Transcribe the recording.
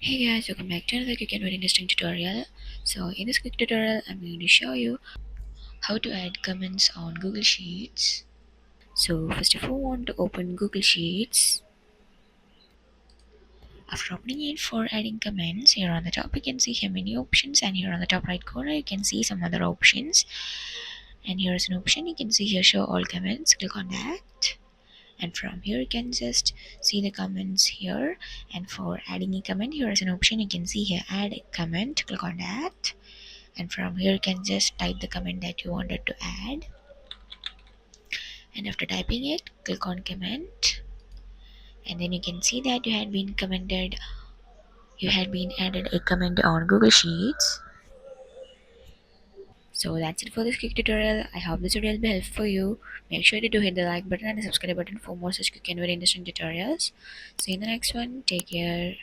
Hey guys, welcome back to another quick and very interesting tutorial. So in this quick tutorial, I'm going to show you how to add comments on Google Sheets. So first of all, want to open Google Sheets. After opening it, for adding comments, here on the top you can see here many options, and here on the top right corner you can see some other options. And here is an option you can see here, show all comments. Click on that. And from here you can just see the comments here, and for adding a comment, here is an option you can see here, add a comment. Click on that, and from here you can just type the comment that you wanted to add, and after typing it, click on comment, and then you can see that you had been added a comment on Google Sheets. So that's it for this quick tutorial. I hope this tutorial will be helpful for you. Make sure to hit the like button and the subscribe button for more such quick and very interesting tutorials. See you in the next one. Take care.